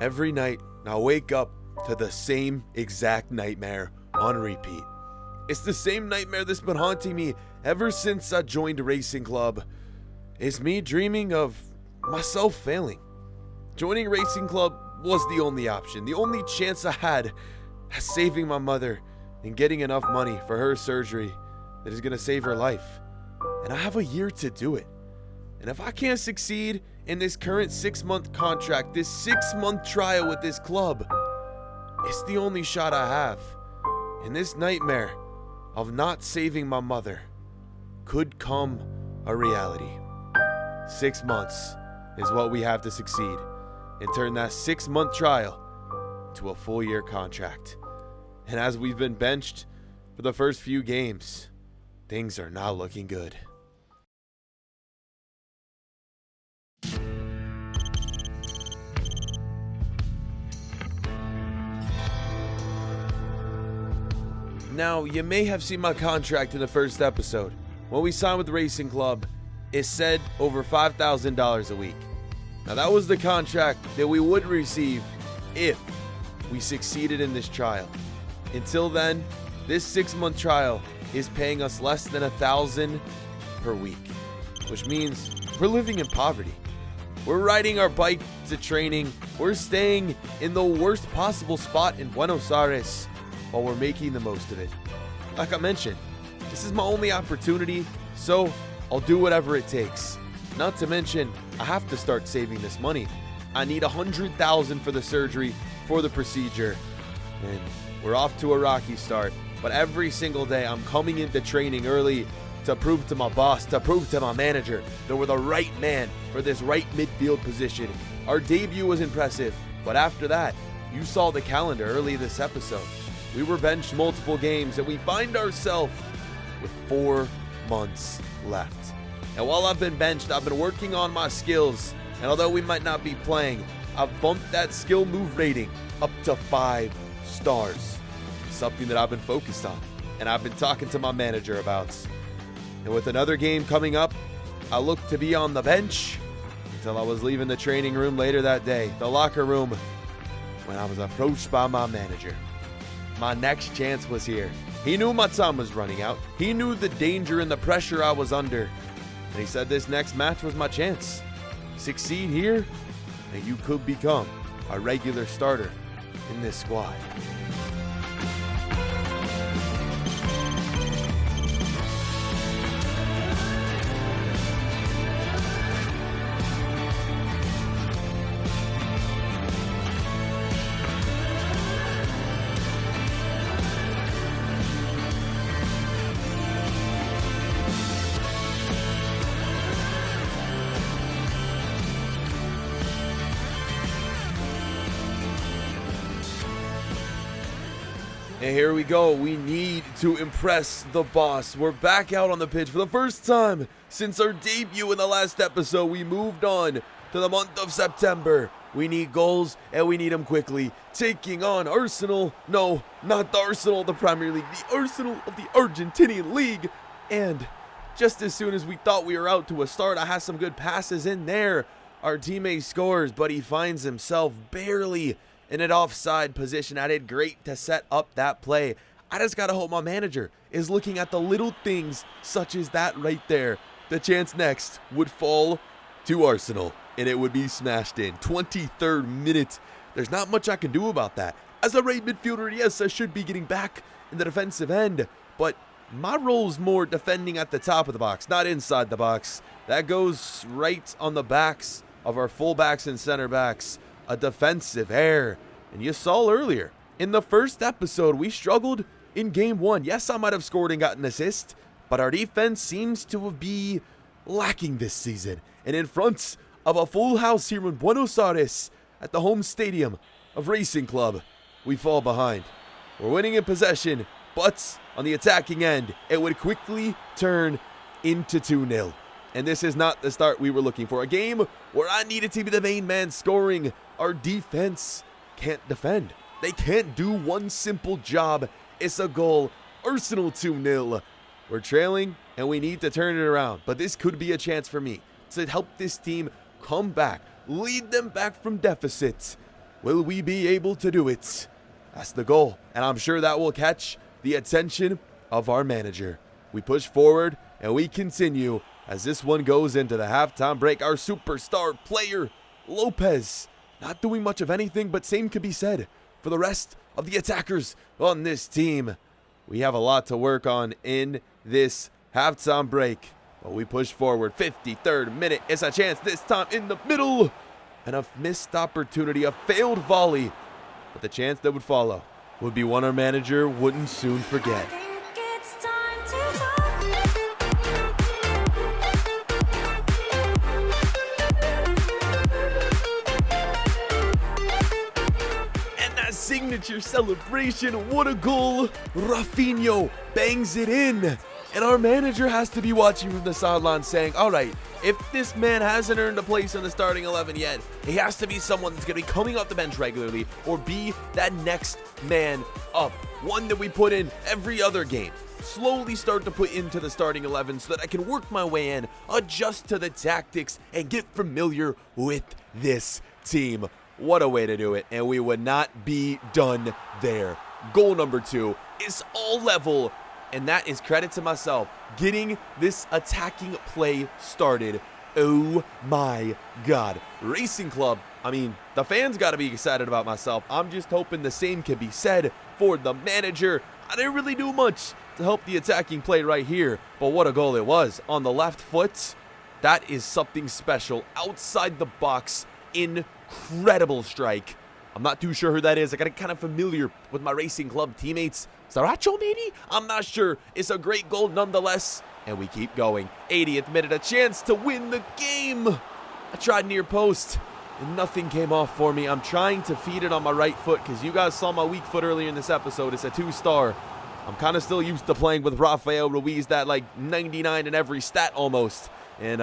Every night, I wake up to the same exact nightmare on repeat. It's the same nightmare that's been haunting me ever since I joined Racing Club. It's me dreaming of myself failing. Joining Racing Club was the only option, the only chance I had at saving my mother and getting enough money for her surgery that is going to save her life. And I have a year to do it. And if I can't succeed in this current 6-month contract, this 6-month trial with this club, it's the only shot I have. And this nightmare of not saving my mother could come a reality. 6 months is what we have to succeed and turn that 6-month trial to a full year contract. And as we've been benched for the first few games, things are not looking good. Now, you may have seen my contract in the first episode. When we signed with the Racing Club, it said over $5,000 a week. Now, that was the contract that we would receive if we succeeded in this trial. Until then, this 6-month trial is paying us less than $1,000 per week, which means we're living in poverty. We're riding our bike to training. We're staying in the worst possible spot in Buenos Aires while we're making the most of it. Like I mentioned, this is my only opportunity, so I'll do whatever it takes. Not to mention, I have to start saving this money. I need $100,000 for the surgery, for the procedure, and we're off to a rocky start. But every single day, I'm coming into training early to prove to my boss, to prove to my manager that we're the right man for this right midfield position. Our debut was impressive, but after that, you saw the calendar early this episode. We were benched multiple games, and we find ourselves with 4 months left. And while I've been benched, I've been working on my skills, and although we might not be playing, I've bumped that skill move rating up to 5 stars. Something that I've been focused on, and I've been talking to my manager about. And with another game coming up, I looked to be on the bench until I was leaving the training room later that day, the locker room, when I was approached by my manager. My next chance was here. He knew my time was running out. He knew the danger and the pressure I was under. And he said this next match was my chance. Succeed here, and you could become a regular starter in this squad. And here we go. We need to impress the boss. We're back out on the pitch for the first time since our debut in the last episode. We moved on to the month of September. We need goals, and we need them quickly. Taking on Arsenal. No, not the Arsenal of the Premier League. The Arsenal of the Argentinian League. And just as soon as we thought we were out to a start, I had some good passes in there. Our teammate scores, but he finds himself barely in an offside position. I did great to set up that play. I just gotta hope my manager is looking at the little things such as that right there. The chance next would fall to Arsenal, and it would be smashed in. 23rd minute. There's not much I can do about that. As a right midfielder, yes, I should be getting back in the defensive end, but my role's more defending at the top of the box, not inside the box. That goes right on the backs of our fullbacks and center backs. A defensive error. And you saw earlier, in the first episode, we struggled in game 1. Yes, I might have scored and got an assist, but our defense seems to be lacking this season. And in front of a full house here in Buenos Aires, at the home stadium of Racing Club, we fall behind. We're winning in possession, but on the attacking end, it would quickly turn into 2-0. And this is not the start we were looking for. A game where I needed to be the main man scoring. Our defense can't defend. They can't do one simple job. It's a goal. Arsenal 2-0. We're trailing, and we need to turn it around. But this could be a chance for me to help this team come back, lead them back from deficit, Will we be able to do it? That's the goal, and I'm sure that will catch the attention of our manager. We push forward, and we continue as this one goes into the halftime break. Our superstar player, Lopez, not doing much of anything, but same could be said for the rest of the attackers on this team. We have a lot to work on in this halftime break, but we push forward. 53rd minute, it's a chance this time in the middle, and a missed opportunity, a failed volley, but the chance that would follow would be one our manager wouldn't soon forget. Signature celebration, what a goal. Rafinho bangs it in, and our manager has to be watching from the sideline saying, all right, if this man hasn't earned a place in the starting 11 yet, he has to be someone that's going to be coming off the bench regularly or be that next man up, one that we put in every other game. Slowly start to put into the starting 11 so that I can work my way in, adjust to the tactics, and get familiar with this team. What a way to do it, and we would not be done there. Goal number 2 is all level, and that is credit to myself, getting this attacking play started. Oh my God. Racing Club, I mean, the fans got to be excited about myself. I'm just hoping the same can be said for the manager. I didn't really do much to help the attacking play right here, but what a goal it was. On the left foot, that is something special. Outside the box, incredible strike. I'm not too sure who that is. I got kind of familiar with my Racing Club teammates. Saracho maybe? I'm not sure. It's a great goal nonetheless, and we keep going. 80th minute, a chance to win the game. I tried near post, and nothing came off for me. I'm trying to feed it on my right foot because you guys saw my weak foot earlier in this episode. It's a 2-star. I'm kind of still used to playing with Rafael Ruiz, that like 99 in every stat almost. And,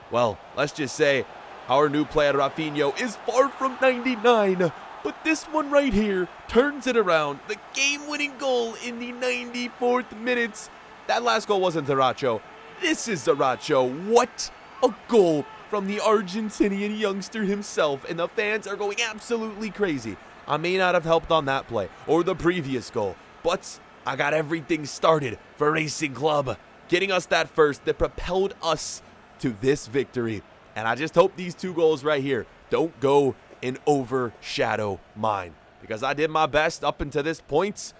well, let's just say our new player, Rafinho, is far from 99, but this one right here turns it around. The game-winning goal in the 94th minute. That last goal wasn't Zaracho. This is Zaracho. What a goal from the Argentinian youngster himself, and the fans are going absolutely crazy. I may not have helped on that play or the previous goal, but I got everything started for Racing Club, getting us that first that propelled us to this victory. And I just hope these 2 goals right here don't go and overshadow mine, because I did my best up until this point,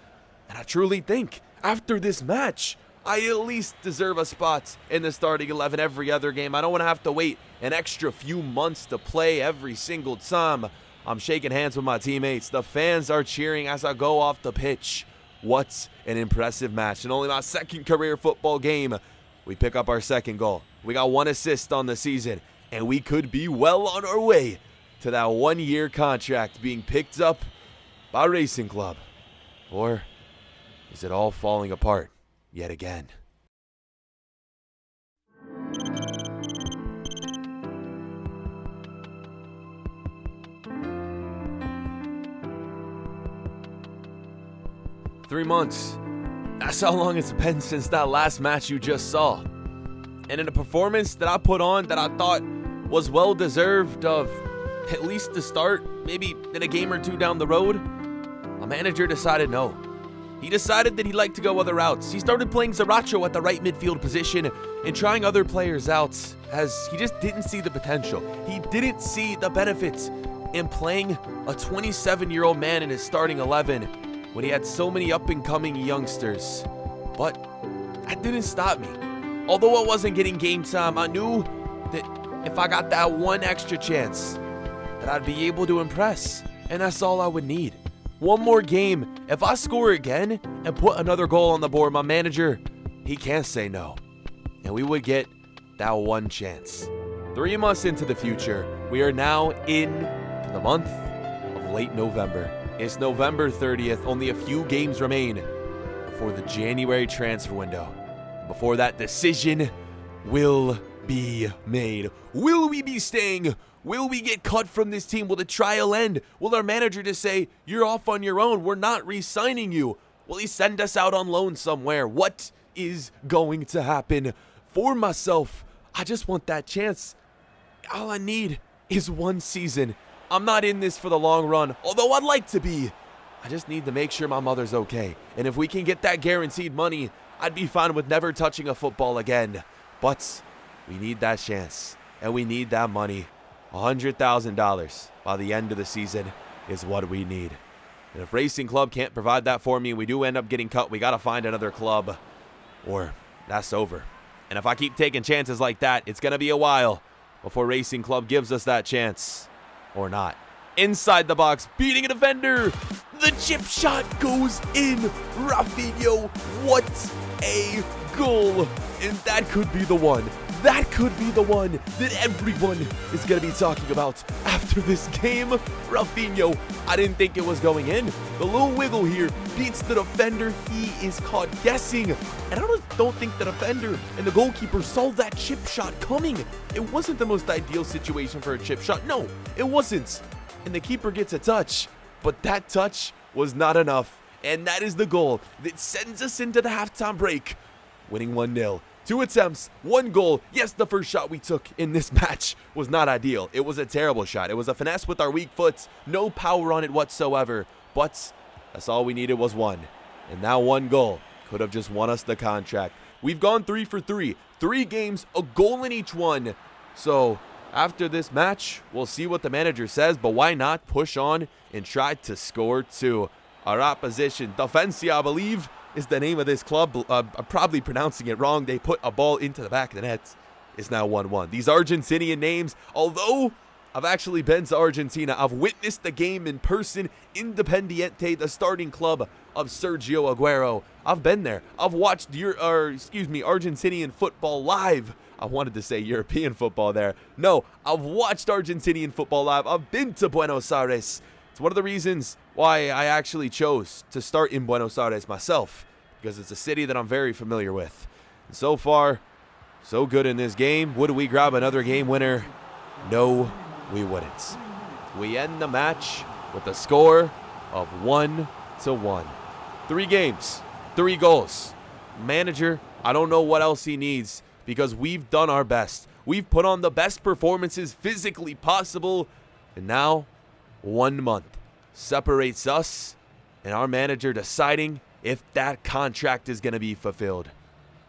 and I truly think after this match, I at least deserve a spot in the starting 11 every other game. I don't want to have to wait an extra few months to play every single time. I'm shaking hands with my teammates. The fans are cheering as I go off the pitch. What an impressive match. And only my second career football game, we pick up our second goal. We got 1 assist on the season, and we could be well on our way to that 1-year contract being picked up by Racing Club. Or is it all falling apart yet again? Three months. That's how long it's been since that last match you just saw. And in a performance that I put on that I thought was well deserved of at least the start, maybe in a game or 2 down the road, my manager decided no. He decided that he'd like to go other routes. He started playing Zaracho at the right midfield position and trying other players out, as he just didn't see the potential. He didn't see the benefits in playing a 27-year-old man in his starting 11 when he had so many up-and-coming youngsters. But that didn't stop me. Although I wasn't getting game time, I knew that if I got that 1 extra chance, that I'd be able to impress, and that's all I would need. 1 more game. If I score again and put another goal on the board, my manager, he can't say no. And we would get that 1 chance. 3 months into the future, we are now in the month of late November. It's November 30th. Only a few games remain before the January transfer window. Before that decision will be made. Will we be staying? Will we get cut from this team? Will the trial end? Will our manager just say, you're off on your own, we're not re-signing you? Will he send us out on loan somewhere? What is going to happen? For myself, I just want that chance. All I need is 1 season. I'm not in this for the long run, although I'd like to be. I just need to make sure my mother's okay. And if we can get that guaranteed money, I'd be fine with never touching a football again. But we need that chance, and we need that money. $100,000 by the end of the season is what we need. And if Racing Club can't provide that for me and we do end up getting cut, we got to find another club, or that's over. And if I keep taking chances like that, it's going to be a while before Racing Club gives us that chance, or not. Inside the box, beating a defender. The chip shot goes in. Rafinho, what a goal. And that could be the one. That could be the one that everyone is going to be talking about after this game. Rafinho, I didn't think it was going in. The little wiggle here beats the defender. He is caught guessing. And I don't think the defender and the goalkeeper saw that chip shot coming. It wasn't the most ideal situation for a chip shot. No, it wasn't. And the keeper gets a touch. But that touch was not enough. And that is the goal that sends us into the halftime break, winning 1-0. 2 attempts, 1 goal. Yes, the first shot we took in this match was not ideal. It was a terrible shot. It was a finesse with our weak foot. No power on it whatsoever. But that's all we needed was 1. And that 1 goal could have just won us the contract. We've gone 3 for 3. 3 games, a goal in each one. So after this match, we'll see what the manager says. But why not push on and try to score 2? Our opposition, Defensa, I believe, is the name of this club. I'm probably pronouncing it wrong. They put a ball into the back of the net. It's now 1-1. These Argentinian names, although I've actually been to Argentina, I've witnessed the game in person. Independiente, the starting club of Sergio Aguero. I've been there. I've watched Argentinian football live. I wanted to say European football there. No, I've watched Argentinian football live. I've been to Buenos Aires. It's one of the reasons why I actually chose to start in Buenos Aires myself, because it's a city that I'm very familiar with. And so far, so good in this game. Would we grab another game winner? No, we wouldn't. We end the match with a score of 1-1. 3 games, 3 goals. Manager, I don't know what else he needs, because we've done our best. We've put on the best performances physically possible, and now 1 month separates us and our manager deciding if that contract is going to be fulfilled.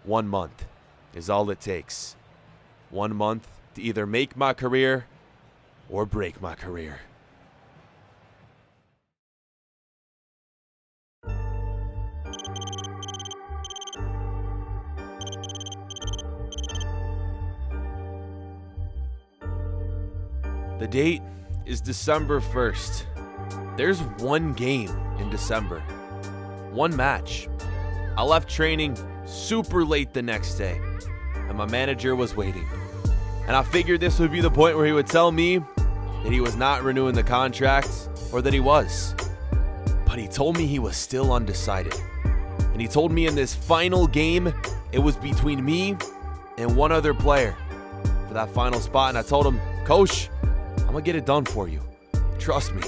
1 month is all it takes. 1 month to either make my career or break my career. The date is December 1st. There's 1 game in December. 1 match. I left training super late the next day, and my manager was waiting. And I figured this would be the point where he would tell me that he was not renewing the contract, or that he was. But he told me he was still undecided. And he told me in this final game, it was between me and 1 other player for that final spot. And I told him, Coach, I'm going to get it done for you. Trust me.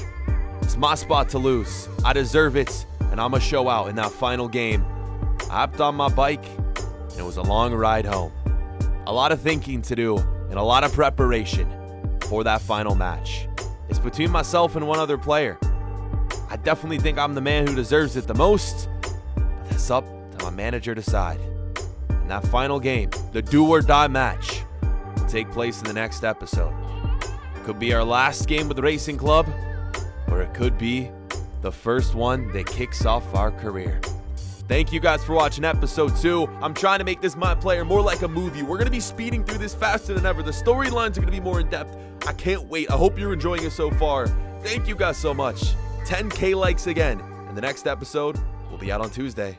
It's my spot to lose. I deserve it, and I'm going to show out in that final game. I hopped on my bike, and it was a long ride home. A lot of thinking to do, and a lot of preparation for that final match. It's between myself and 1 other player. I definitely think I'm the man who deserves it the most, but that's up to my manager to decide. And that final game, the do-or-die match, will take place in the next episode. It could be our last game with the Racing Club, or it could be the first one that kicks off our career. Thank you guys for watching episode 2. I'm trying to make this My Player more like a movie. We're going to be speeding through this faster than ever. The storylines are going to be more in-depth. I can't wait. I hope you're enjoying it so far. Thank you guys so much. 10K likes again. And the next episode will be out on Tuesday.